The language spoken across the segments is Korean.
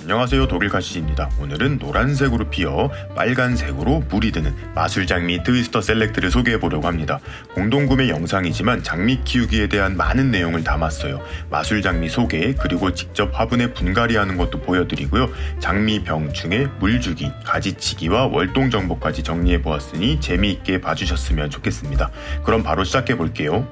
안녕하세요, 독일카시입니다. 오늘은 노란색으로 피어 빨간색으로 물이 드는 마술장미 트위스터 셀렉트를 소개해보려고 합니다. 공동구매 영상이지만 장미 키우기에 대한 많은 내용을 담았어요. 마술장미 소개, 그리고 직접 화분에 분갈이하는 것도 보여드리고요. 장미 병충해, 물주기, 가지치기와 월동 정보까지 정리해보았으니 재미있게 봐주셨으면 좋겠습니다. 그럼 바로 시작해볼게요.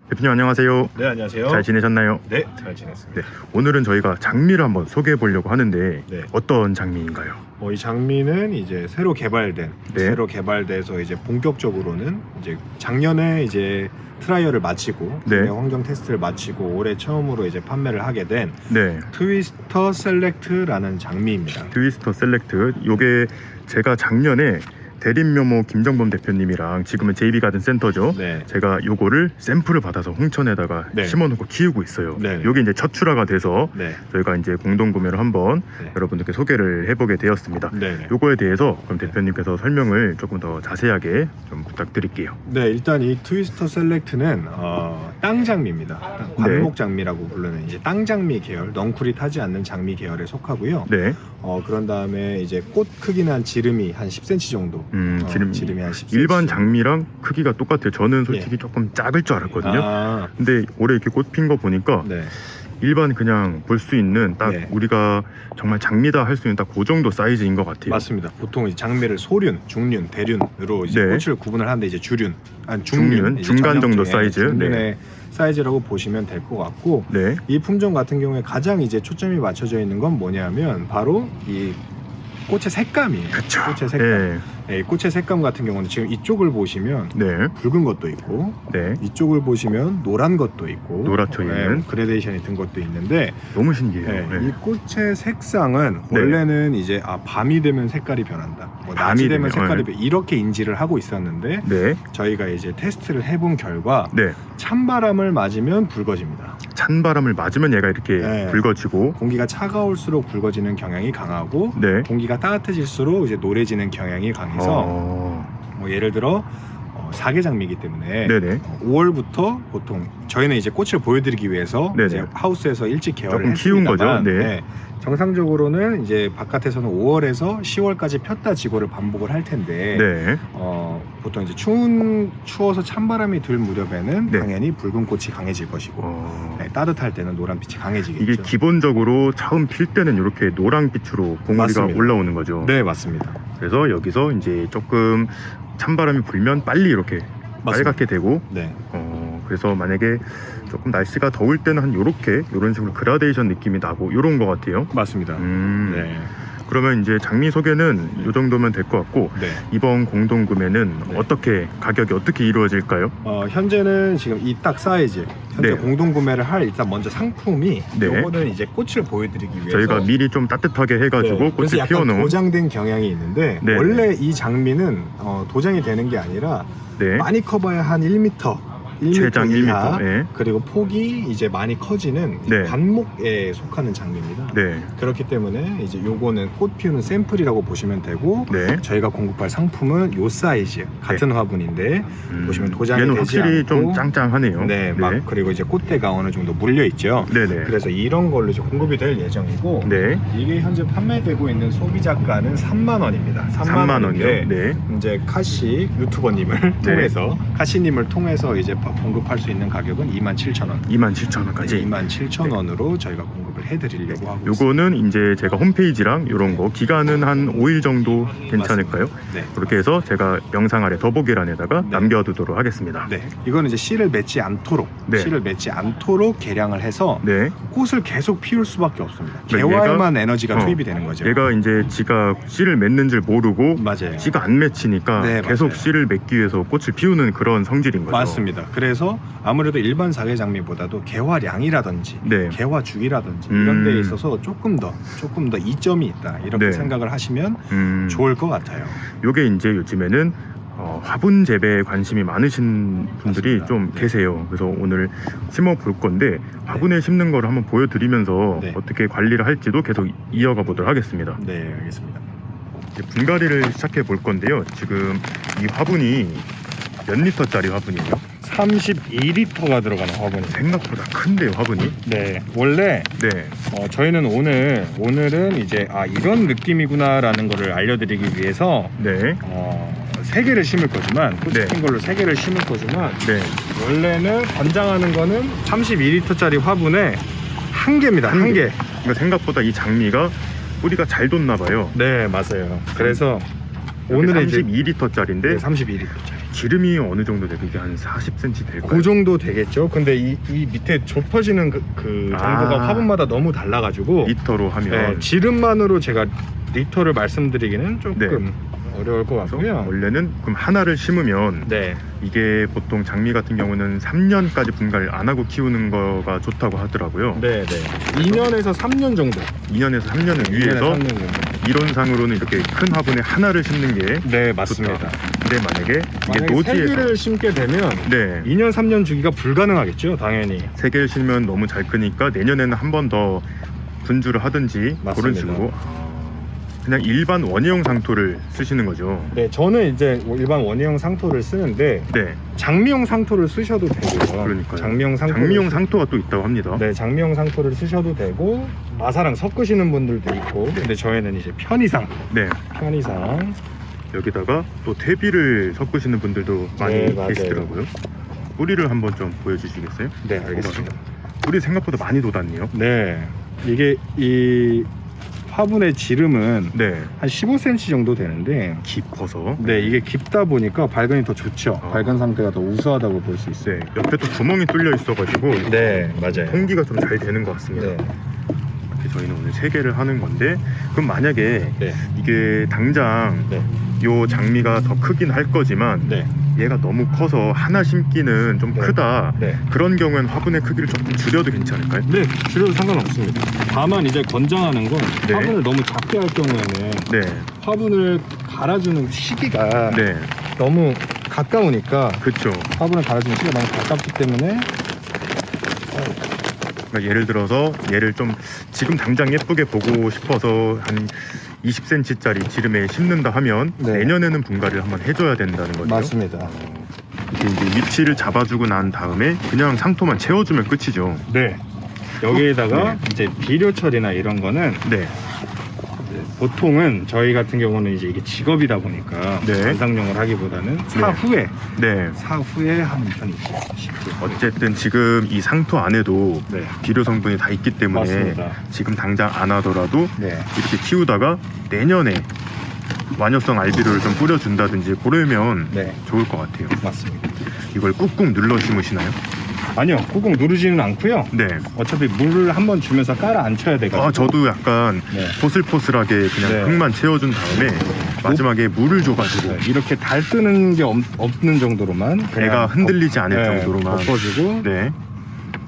대표님 안녕하세요. 네, 안녕하세요. 잘 지내셨나요? 네, 잘 지냈습니다. 네, 오늘은 저희가 장미를 한번 소개해 보려고 하는데 네. 어떤 장미인가요? 이 장미는 이제 새로 네. 개발돼서 이제 본격적으로는 이제 작년에 이제 트라이얼을 마치고 네. 국내 환경 테스트를 마치고 올해 처음으로 이제 판매를 하게 된 네, 트위스터 셀렉트라는 장미입니다. 트위스터 셀렉트. 요게 제가 작년에 대림묘모 김정범 대표님이랑 지금은 JB가든 센터죠. 네. 제가 요거를 샘플을 받아서 홍천에다가 네. 심어놓고 키우고 있어요. 네. 요게 이제 첫 출하가 돼서 네. 저희가 이제 공동구매를 한번 네. 여러분들께 소개를 해보게 되었습니다. 네. 요거에 대해서 그럼 대표님께서 설명을 조금 더 자세하게 좀 부탁드릴게요. 네, 일단 이 트위스터 셀렉트는 땅 장미입니다. 관목 장미라고 부르는 이제 땅 장미 계열, 넝쿨이 타지 않는 장미 계열에 속하고요. 네, 그런 다음에 이제 꽃 크기는 한 지름이 한 10cm 정도. 지름이 한 10cm. 일반 장미랑 크기가 똑같아요. 저는 솔직히 조금 작을 줄 알았거든요. 근데 올해 이렇게 꽃 핀 거 보니까 네. 일반 그냥 볼 수 있는 딱 네. 우리가 정말 장미다 할 수 있는 딱 그 정도 사이즈인 것 같아요. 맞습니다. 보통 이제 장미를 소륜, 중륜, 대륜으로 이제 네. 꽃을 구분을 하는데 이제 중륜, 중륜, 이제 중간 정도 전형적인 사이즈. 중륜의 네. 사이즈라고 보시면 될 것 같고, 네, 이 품종 같은 경우에 가장 이제 초점이 맞춰져 있는 건 뭐냐면 바로 이 꽃의 색감이에요. 그쵸. 꽃의 색감. 네, 이 꽃의 색감 같은 경우는 지금 이쪽을 보시면 네, 붉은 것도 있고, 네. 이쪽을 보시면 노란 것도 있고, 노랗죠, 얘는. 그레데이션이 든 것도 있는데, 너무 신기해요. 네, 네. 이 꽃의 색상은 네. 원래는 이제 밤이 되면 색깔이 변한다, 낮이 밤이 되면 되면, 색깔이 이렇게 인지를 하고 있었는데, 네, 저희가 이제 테스트를 해본 결과 네. 찬바람을 맞으면 붉어집니다. 찬바람을 맞으면 얘가 이렇게 네. 붉어지고, 공기가 차가울수록 붉어지는 경향이 강하고, 네. 공기가 따뜻해질수록 이제 노래지는 경향이 강해서 뭐 예를 들어 사계장미이기 때문에 네네. 5월부터 보통 저희는 이제 꽃을 보여드리기 위해서 네네. 이제 하우스에서 일찍 개화를 조금 키운 했습니다만, 거죠. 네. 정상적으로는 이제 바깥에서는 5월에서 10월까지 폈다 지고를 반복을 할 텐데, 네. 보통 이제 추워서 찬바람이 들 무렵에는 네. 당연히 붉은 꽃이 강해질 것이고, 네, 따뜻할 때는 노란빛이 강해지겠죠. 이게 기본적으로 처음 필 때는 이렇게 노란빛으로 봉우리가 맞습니다. 올라오는 거죠. 네, 맞습니다. 그래서 여기서 이제 조금 찬바람이 불면 빨리 이렇게 빨갛게 되고, 네. 그래서 만약에 조금 날씨가 더울 때는 한 요런 식으로 그라데이션 느낌이 나고 요런 것 같아요. 맞습니다. 네. 그러면 이제 장미 소개는 요 정도면 될 것 같고, 네. 이번 공동구매는 네. 가격이 어떻게 이루어질까요? 현재는 지금 이 딱 사이즈, 현재 네. 공동구매를 할 일단 먼저 상품이, 네. 요거는 이제 꽃을 보여드리기 위해서 저희가 미리 좀 따뜻하게 해가지고 네, 꽃을 그래서 약간 피워놓은. 도장된 경향이 있는데, 네. 원래 이 장미는 도장이 되는 게 아니라 네. 많이 커봐야 한 1m 최장 이하, 1m. 네. 그리고 폭이 이제 많이 커지는 네. 관목에 속하는 장미입니다. 네. 그렇기 때문에 이제 요거는 꽃 피우는 샘플이라고 보시면 되고, 네. 저희가 공급할 상품은 요 사이즈 같은 화분인데, 보시면 도장이 얘는 되지 확실히 않고, 좀 짱짱하네요. 네, 그리고 이제 꽃대가 어느 정도 물려 있죠. 네네. 그래서 이런 걸로 이제 공급이 될 예정이고, 네. 이게 현재 판매되고 있는 소비자가는 3만 원입니다. 3만 원이요. 네. 이제 카시 유튜버님을 통해서, 카시님을 통해서 이제 공급할 수 있는 가격은 27,000원. 27,000원까지. 27,000원으로 저희가 공급을 해드리려고 하고 있습니다. 요거는 이제 제가 홈페이지랑 요런 거 기간은 한 5일 정도 괜찮을까요? 네. 그렇게 해서 제가 영상 아래 더보기란에다가 네. 남겨두도록 하겠습니다. 네, 이거는 이제 씨를 맺지 않도록, 네. 개량을 해서 네. 꽃을 계속 피울 수밖에 없습니다. 그러니까 개화에만 에너지가 투입이 되는 거죠. 얘가 이제 지가 씨를 맺는 줄 모르고 맞아요. 씨가 안 맺히니까 네, 계속 맞아요. 씨를 맺기 위해서 꽃을 피우는 그런 성질인 거죠. 맞습니다. 그래서 아무래도 일반 사계장미보다도 개화량이라든지 네. 개화주기라든지 이런 데에 있어서 조금 더 이점이 있다, 이렇게 네. 생각을 하시면 좋을 좋을 것 같아요. 요게 이제 요즘에는 화분 재배에 관심이 많으신 분들이 맞습니다. 좀 네. 계세요. 그래서 오늘 심어 볼 건데 화분에 심는 거를 한번 보여드리면서 네. 어떻게 관리를 할지도 계속 이어가 보도록 하겠습니다. 네, 알겠습니다. 이제 분갈이를 시작해 볼 건데요. 지금 이 화분이 몇 리터짜리 화분이에요? 32리터가 들어가는 화분이. 생각보다 큰데요, 화분이? 네, 원래 네. 저희는 오늘은 이제 이런 느낌이구나라는 거를 알려드리기 위해서 네. 3개를 심을 거지만 꽃이 네. 핀 걸로 3개를 심을 거지만 네. 원래는 권장하는 거는 32리터짜리 화분에 1개입니다. 1개. 그러니까 생각보다 이 장미가 뿌리가 잘 돋나 봐요. 네, 맞아요. 그래서 오늘은 이제 32리터짜리인데 32리터짜리. 기름이 어느 정도 돼요? 이게 한 40cm 될까요? 그 정도 되겠죠. 근데 이 밑에 좁혀지는 그 정도가 화분마다 너무 달라가지고 리터로 하면 지름만으로 제가 리터를 말씀드리기는 조금 어려울 것 같고요. 원래는 그럼 하나를 심으면 네, 이게 보통 장미 같은 경우는 3년까지 분갈이를 안 하고 키우는 거가 좋다고 하더라고요. 네, 네. 2년에서 3년 정도. 2년에서 3년을 위해서 3년 정도. 이론상으로는 이렇게 큰 화분에 하나를 심는 게 네, 맞습니다. 좋다. 근데 만약에 이게 만약에 노지에서 3개를 심게 되면 네, 2년, 3년 주기가 불가능하겠죠, 당연히. 3개를 심으면 너무 잘 크니까 내년에는 한 번 더 분주를 하든지 그런 맞습니다. 식으로 그냥 일반 원형 상토를 쓰시는 거죠. 네, 저는 이제 일반 원형 상토를 쓰는데 네, 장미용 상토를 쓰셔도 되고요. 그러니까요. 장미용 장미용 상토가 또 있다고 합니다. 네, 장미용 상토를 쓰셔도 되고 마사랑 섞으시는 분들도 있고, 근데 저희는 이제 편의상 네, 여기다가 또 퇴비를 섞으시는 분들도 많이 네, 맞아요. 계시더라고요. 뿌리를 한번 좀 보여주시겠어요? 네, 알겠습니다. 뿌리 생각보다 많이 돋았네요. 네, 이게 이 화분의 지름은 네, 한 15cm 정도 되는데, 깊어서. 네, 이게 깊다 보니까 발근이 더 좋죠. 발근 상태가 더 우수하다고 볼 수 있어요. 네, 옆에 또 구멍이 뚫려 있어가지고 네, 맞아요. 통기가 좀 잘 되는 것 같습니다. 네, 이렇게 저희는 오늘 3개를 하는 건데, 그럼 만약에 네, 이게 당장 네, 요 장미가 더 크긴 할 거지만 네, 얘가 너무 커서 하나 심기는 좀 네. 크다, 네. 그런 경우엔 화분의 크기를 조금 줄여도 괜찮을까요? 네, 줄여도 상관없습니다. 다만 이제 권장하는 건 네. 화분을 너무 작게 할 경우에는 네, 화분을 갈아주는 시기가 네, 너무 가까우니까, 그렇죠. 화분을 갈아주는 시기가 너무 가깝기 때문에 그러니까 예를 들어서 얘를 좀 지금 당장 예쁘게 보고 싶어서 한 20cm짜리 지름에 심는다 하면 네. 내년에는 분갈이를 한번 해줘야 된다는 거죠. 맞습니다. 이제 위치를 잡아주고 난 다음에 그냥 상토만 채워주면 끝이죠. 네. 여기에다가 네. 이제 비료 처리나 이런 거는 네, 보통은 저희 같은 경우는 이제 이게 직업이다 보니까 네. 관상용을 하기보다는 사후에 하는 편이죠. 어쨌든 지금 이 상토 안에도 네. 비료 성분이 다 있기 때문에 맞습니다. 지금 당장 안 하더라도 네. 이렇게 키우다가 내년에 완효성 알비료를 좀 뿌려준다든지 그러면 네. 좋을 것 같아요. 맞습니다. 이걸 꾹꾹 눌러 심으시나요? 아니요, 꾹꾹 누르지는 않고요. 네. 어차피 물을 한번 주면서 깔아 앉혀야 돼가지고. 저도 약간 네. 포슬포슬하게 그냥 네. 흙만 채워준 다음에 마지막에 물을 줘가지고 네, 이렇게 달 뜨는 게 없는 정도로만 애가 흔들리지 않을 네, 정도로만. 덮어주고 네,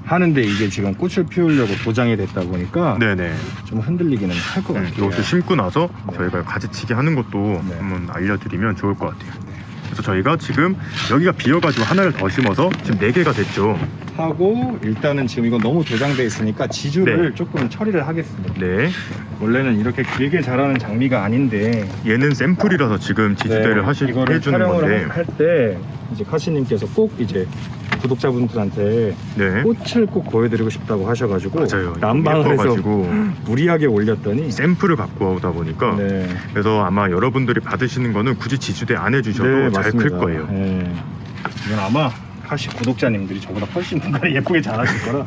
하는데, 이게 지금 꽃을 피우려고 도장이 됐다 보니까 네네. 좀 흔들리기는 할 것 같아요. 이것도 심고 나서 네. 저희가 가지치기 하는 것도 네. 한번 알려드리면 좋을 것 같아요. 그래서 저희가 지금 여기가 비어가지고 하나를 더 심어서 지금 4개가 됐죠. 하고, 일단은 지금 이건 너무 도장돼 있으니까 지주를 네. 조금 처리를 하겠습니다. 네, 원래는 이렇게 길게 자라는 장미가 아닌데, 얘는 샘플이라서 지금 지지대를 이거를 해주는 촬영을 건데, 할 때 이제 카시님께서 꼭 이제 구독자분들한테 네, 꽃을 꼭 보여드리고 싶다고 하셔가지고 맞아요. 난방을 해서 예뻐가지고 무리하게 올렸더니 샘플을 갖고 오다 보니까 네, 그래서 아마 여러분들이 받으시는 거는 굳이 지지대 안 해주셔도 네, 잘 클 맞습니다. 거예요. 네. 이건 아마 카시 구독자님들이 저보다 훨씬 분갈이 예쁘게 잘하실 거라.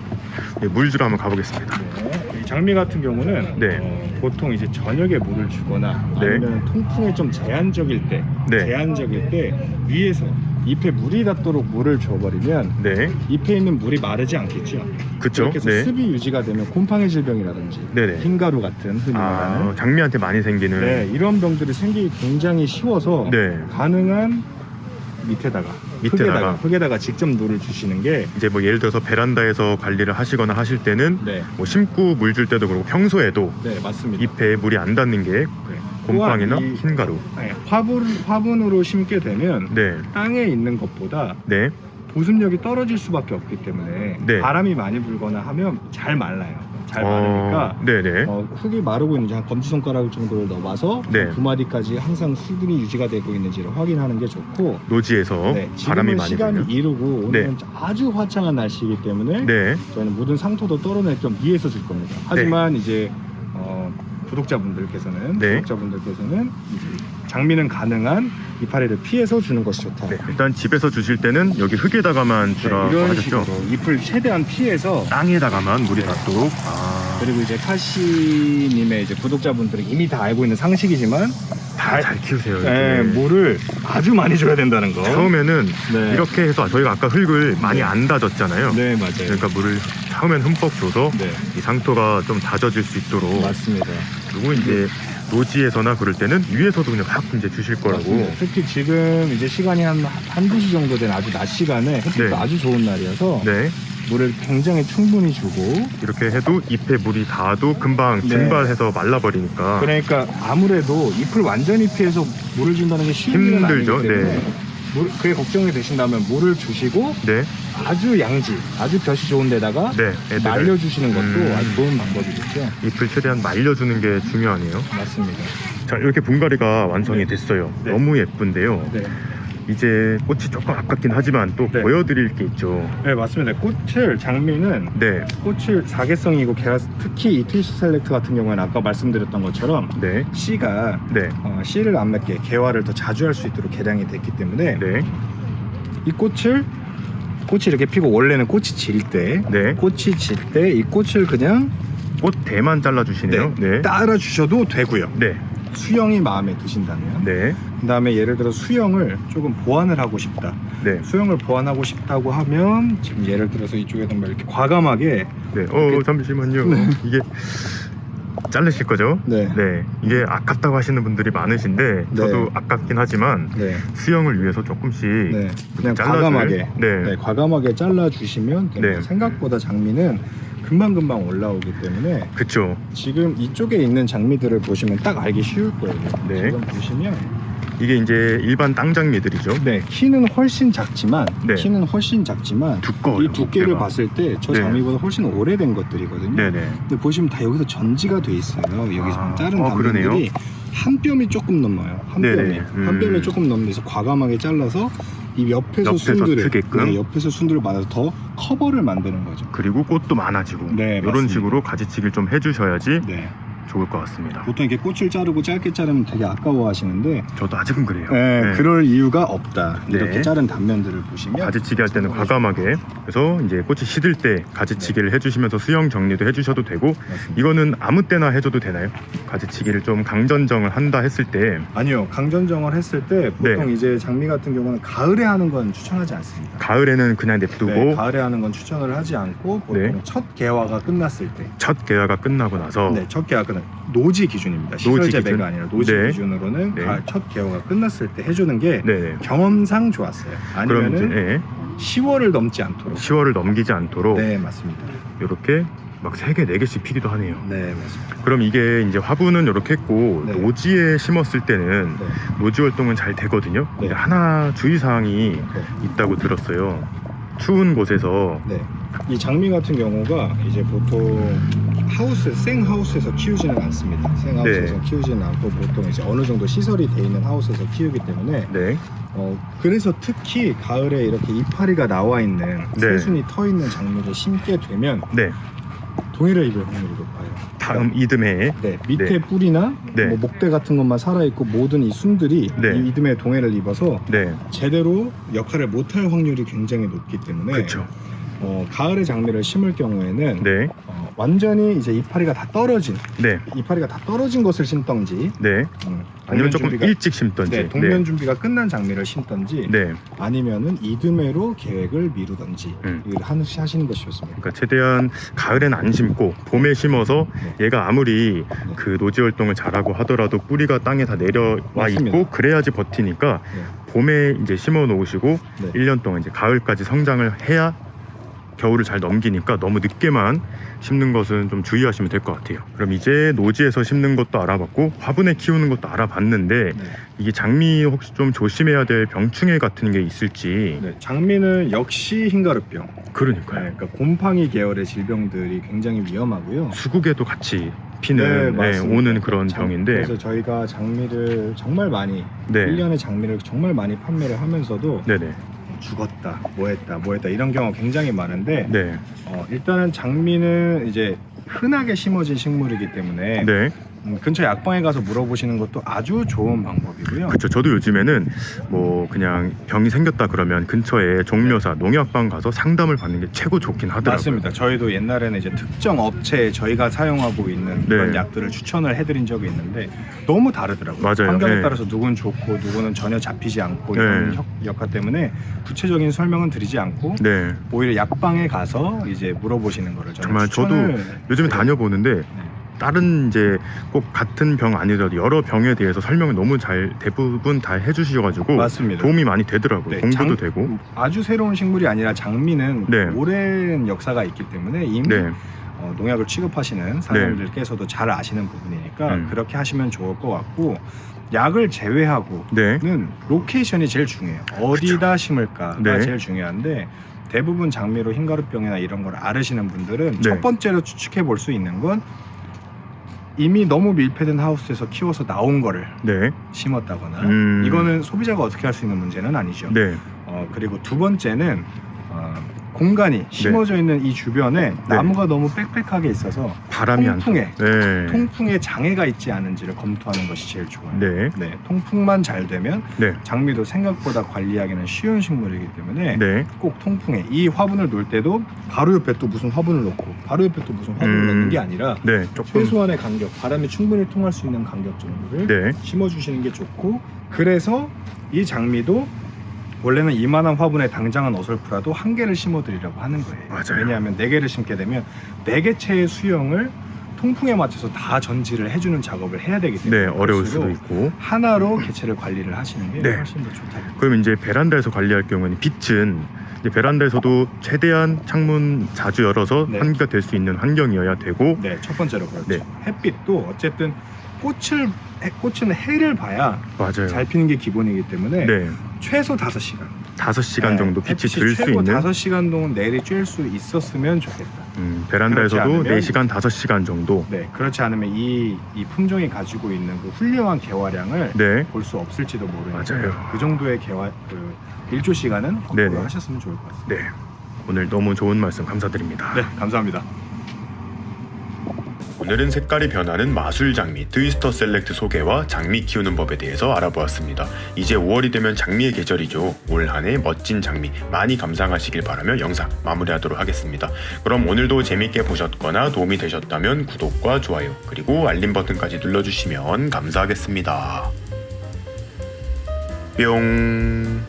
네, 물주로 한번 가보겠습니다. 네. 이 장미 같은 경우는 네. 보통 이제 저녁에 물을 주거나 네. 아니면 통풍이 좀 제한적일 때, 네. 위에서 잎에 물이 닿도록 물을 줘버리면 네, 잎에 있는 물이 마르지 않겠죠. 그쵸? 그렇게 해서 네. 습이 유지가 되면 곰팡이 질병이라든지 네네. 흰가루 같은 흔히 말하는 장미한테 많이 생기는. 네, 이런 병들이 생기기 굉장히 쉬워서 네. 가능한 밑에다가 흙에다가 직접 물을 주시는 게 이제 뭐 예를 들어서 베란다에서 관리를 하시거나 하실 때는 네, 뭐 심고 물 줄 때도 그렇고 평소에도 네, 맞습니다. 잎에 물이 안 닿는 게 곰팡이나 또한 이- 흰가루. 네, 화분으로 심게 되면 네, 땅에 있는 것보다 네, 보습력이 떨어질 수밖에 없기 때문에 네. 바람이 많이 불거나 하면 잘 말라요. 잘 마르니까 네네. 흙이 마르고 있는지 한 검지손가락 정도를 넣어봐서 네. 두 마디까지 항상 수분이 유지가 되고 있는지를 확인하는 게 좋고, 노지에서 네, 바람이 지금은 많이 시간이 불면. 이르고 오늘은 아주 화창한 날씨이기 때문에 네. 저희는 묻은 상토도 떨어낼 겸 위에서 줄 겁니다. 하지만 이제 구독자분들께서는 네. 이제 장미는 가능한 이파리를 피해서 주는 것이 좋다. 네. 일단 집에서 주실 때는 여기 흙에다가만 네, 주라고 이런 하셨죠? 식으로 잎을 최대한 피해서, 땅에다가만 물이 네. 닿도록. 그리고 이제 카시님의 이제 구독자분들은 이미 다 알고 있는 상식이지만 다 잘 키우세요. 네, 이렇게. 물을 아주 많이 줘야 된다는 거. 처음에는 네. 이렇게 해서 저희가 아까 흙을 많이 네. 안 다졌잖아요. 네, 맞아요. 그러니까 물을 처음엔 흠뻑 줘서 네, 이 상토가 좀 다져질 수 있도록. 맞습니다. 그리고 이제 노지에서나 그럴 때는 위에서도 그냥 확 이제 주실 거라고. 맞습니다. 특히 지금 이제 시간이 한두 시 정도 된 아주 낮 시간에 햇빛도 네. 아주 좋은 날이어서 네. 물을 굉장히 충분히 주고, 이렇게 해도 잎에 물이 닿아도 금방 네. 증발해서 말라버리니까. 그러니까 아무래도 잎을 완전히 피해서 물을 준다는 게 쉬운 일은 힘들죠. 아니기 때문에 네. 그게 걱정이 되신다면 물을 주시고 네. 아주 양지, 아주 볕이 좋은 데다가 네. 애들을 말려주시는 것도 아주 좋은 방법이겠죠. 잎을 최대한 말려주는 게 중요하네요. 맞습니다. 자, 이렇게 분갈이가 완성이 네. 됐어요. 네. 너무 예쁜데요. 네, 이제 꽃이 조금 아깝긴 하지만 또 네. 보여드릴 게 있죠. 네 맞습니다. 장미는 네. 꽃을 사계성이고 특히 이 트위스트 셀렉트 같은 경우에는 아까 말씀드렸던 것처럼 네. 씨가 네. 씨를 안 맺게 개화를 더 자주 할 수 있도록 개량이 됐기 때문에 네. 이 꽃이 이렇게 피고, 원래는 꽃이 질 때 네. 이 꽃을 그냥 꽃대만 잘라주시네요. 네. 따라 주셔도 되고요. 네. 수영이 마음에 드신다면, 네. 그 다음에 예를 들어 수영을 조금 보완을 하고 싶다, 네. 수영을 보완하고 싶다고 하면 지금 예를 들어서 이쪽에다 막 이렇게 과감하게 네. 잠시만요. 이게 자르실 거죠? 네. 네. 이게 아깝다고 하시는 분들이 많으신데 저도 네. 아깝긴 하지만 네. 수영을 위해서 조금씩 네. 그냥 잘라줄- 과감하게 네. 과감하게 잘라 주시면 됩니다. 네. 생각보다 장미는 금방금방 올라오기 때문에 그쵸. 지금 이쪽에 있는 장미들을 보시면 딱 알기 쉬울 거예요. 네. 지금 보시면 이게 이제 일반 땅장미들이죠. 네, 키는 훨씬 작지만 네. 두꺼워요. 이 두께를 두께가. 봤을 때 저 네. 장미보다 훨씬 오래된 것들이거든요. 네네. 근데 보시면 다 여기서 전지가 돼 있어요. 여기서 아, 자른 그러네요. 단면들이 한 뼘이 조금 넘어요. 한 뼘이 네네. 한 뼘이 조금 넘는데서 과감하게 잘라서 이 옆에서 순들을 트게끔. 옆에서 순들을 맞아서 더 커버를 만드는 거죠. 그리고 꽃도 많아지고 네, 이런 맞습니다. 식으로 가지치기를 좀 해주셔야지 네. 좋을 것 같습니다. 보통 이렇게 꽃을 자르고 짧게 자르면 되게 아까워하시는데 저도 아직은 그래요. 네, 그럴 이유가 없다. 네. 이렇게 자른 단면들을 보시면 가지치기 할 때는 과감하게, 그래서 이제 꽃이 시들 때 가지치기를 해주시면서 수영 정리도 해주셔도 되고, 맞습니다. 이거는 아무 때나 해줘도 되나요? 가지치기를 좀 강전정을 한다 했을 때. 아니요, 강전정을 했을 때 보통 네. 이제 장미 같은 경우는 가을에 하는 건 추천하지 않습니다. 가을에는 그냥 냅두고 네, 가을에 하는 건 추천을 하지 않고 보통 네. 첫 개화가 끝났을 때, 첫 개화가 끝나고 나서 첫 개화가 끝나 노지 기준입니다. 시설 노지 재배가 기준? 아니라 노지 네. 기준으로는 네. 첫 개화가 끝났을 때 해주는 게 네네. 경험상 좋았어요. 그럼 이제 아니면은 10월을 넘지 않도록. 10월을 넘기지 않도록 네, 맞습니다. 이렇게 막 3개, 4개씩 피기도 하네요. 네, 맞습니다. 그럼 이게 이제 화분은 이렇게 했고, 네. 노지에 심었을 때는 네. 노지 활동은 잘 되거든요. 네. 근데 하나 주의사항이 네. 있다고 들었어요. 추운 곳에서 네. 이 장미 같은 경우가 이제 보통 생하우스에서 키우지는 않습니다. 생하우스에서 네. 키우지는 않고 보통 이제 어느 정도 시설이 돼 있는 하우스에서 키우기 때문에 네. 그래서 특히 가을에 이렇게 이파리가 나와 있는 네. 새순이 터 있는 장미를 심게 되면 네. 동해를 입을 확률이 높아요. 다음 이듬해에 네, 밑에 네. 뿌리나 네. 뭐 목대 같은 것만 살아 있고 모든 이 순들이 네. 이 이듬해 동해를 입어서 네. 제대로 역할을 못할 확률이 굉장히 높기 때문에 그렇죠. 가을에 장미를 심을 경우에는 네. 완전히 이제 이파리가 다 떨어진 것을 심던지, 네. 아니면 동면 조금 준비가- 일찍 심던지. 네, 동면 준비가 끝난 장미를 심던지, 네. 아니면은 이듬해로 계획을 미루던지 이걸 하시는 것이 좋습니다. 그러니까 최대한 가을엔 안 심고 봄에 심어서 네. 얘가 아무리 그 노지 활동을 잘하고 하더라도 뿌리가 땅에 다 내려와 맞습니다. 있고 그래야지 버티니까 네. 봄에 이제 심어 놓으시고 네. 1년 동안 이제 가을까지 성장을 해야 겨울을 잘 넘기니까 너무 늦게만 심는 것은 좀 주의하시면 될 것 같아요. 그럼 이제 노지에서 심는 것도 알아봤고 화분에 키우는 것도 알아봤는데 네. 이게 장미 혹시 좀 조심해야 될 병충해 같은 게 있을지. 네, 장미는 역시 흰가루병. 그러니까요. 네, 그러니까 곰팡이 계열의 질병들이 굉장히 위험하고요. 수국에도 같이 피는 맞습니다. 오는 그런 병인데. 그래서 저희가 장미를 정말 많이 네. 1년에 장미를 정말 많이 판매를 하면서도 네네. 죽었다, 뭐했다 이런 경우가 굉장히 많은데 네. 일단은 장미는 이제 흔하게 심어진 식물이기 때문에 네. 근처 약방에 가서 물어보시는 것도 아주 좋은 방법이고요. 그렇죠. 저도 요즘에는 뭐 그냥 병이 생겼다 그러면 근처에 종묘사 농약방 가서 상담을 받는 게 최고 좋긴 하더라고요. 맞습니다. 저희도 옛날에는 이제 특정 업체에 저희가 사용하고 있는 그런 네. 약들을 추천을 해드린 적이 있는데 너무 다르더라고요. 맞아요. 환경에 네. 따라서 누군 좋고 누구는 전혀 잡히지 않고 네. 이런 역할 때문에 구체적인 설명은 드리지 않고 네. 오히려 약방에 가서 이제 물어보시는 거를 저는 정말 저도 추천을 요즘에 드려요. 다녀보는데 네. 다른 이제 꼭 같은 병 아니더라도 여러 병에 대해서 설명을 너무 잘 대부분 다 해주셔가지고 맞습니다. 도움이 많이 되더라고요. 네, 공부도 장- 되고. 아주 새로운 식물이 아니라 장미는 네. 오랜 역사가 있기 때문에 이미 네. 농약을 취급하시는 사람들께서도 잘 아시는 부분이니까 그렇게 하시면 좋을 것 같고 약을 제외하고는 네. 로케이션이 제일 중요해요. 어디다 심을까가 네. 제일 중요한데 대부분 장미로 흰가루병이나 이런 걸 앓으시는 분들은 네. 첫 번째로 추측해 볼 수 있는 건 이미 너무 밀폐된 하우스에서 키워서 나온 거를 네. 심었다거나 음. 이거는 소비자가 어떻게 할 수 있는 문제는 아니죠. 네. 그리고 두 번째는 공간이 심어져 있는 이 주변에 나무가 너무 빽빽하게 있어서 바람이 안 통풍에 네. 통풍에 장애가 있지 않은지를 검토하는 것이 제일 좋아요. 네. 통풍만 잘 되면 네. 장미도 생각보다 관리하기는 쉬운 식물이기 때문에 네. 꼭 통풍에 이 화분을 놓을 때도 바로 옆에 또 무슨 화분을 놓고 바로 옆에 또 무슨 화분을 놓는 게 아니라 네. 조금. 최소한의 간격, 바람이 충분히 통할 수 있는 간격 정도를 네. 심어주시는 게 좋고 그래서 이 장미도 원래는 이만한 화분에 당장은 어설프라도 한 개를 심어드리려고 하는 거예요. 맞아요. 왜냐하면 4개를 심게 되면 4개체의 수영을 통풍에 맞춰서 다 전지를 해주는 작업을 해야 되기 때문에 네. 어려울 그럴수록 수도 있고. 하나로 개체를 관리를 하시는 게 네. 훨씬 더 좋다고. 그럼 이제 베란다에서 관리할 경우에는 빛은 이제 베란다에서도 최대한 창문 자주 열어서 네. 환기가 될 수 있는 환경이어야 되고. 네, 첫 번째로 그렇죠. 네. 햇빛도 어쨌든 꽃은 해를 봐야 맞아요. 잘 피는 게 기본이기 때문에 네. 최소 5시간 5시간 정도 빛이 햇빛이 들 수 최고 있는 5시간 동안 내리 쬐을 수 있었으면 좋겠다. 베란다에서도 그렇지 4시간, 않으면- 5시간 정도. 네, 그렇지 않으면 이 품종이 가지고 있는 그 훌륭한 개화량을 네. 볼 수 없을지도 모르니까 맞아요. 그 정도의 일조 시간은 네네. 확보를 하셨으면 좋을 것 같습니다. 네. 오늘 너무 좋은 말씀 감사드립니다. 네, 감사합니다. 오늘은 색깔이 변하는 마술 장미 트위스터 셀렉트 소개와 장미 키우는 법에 대해서 알아보았습니다. 이제 5월이 되면 장미의 계절이죠. 올 한 해 멋진 장미 많이 감상하시길 바라며 영상 마무리하도록 하겠습니다. 그럼 오늘도 재밌게 보셨거나 도움이 되셨다면 구독과 좋아요 그리고 알림 버튼까지 눌러주시면 감사하겠습니다. 뿅.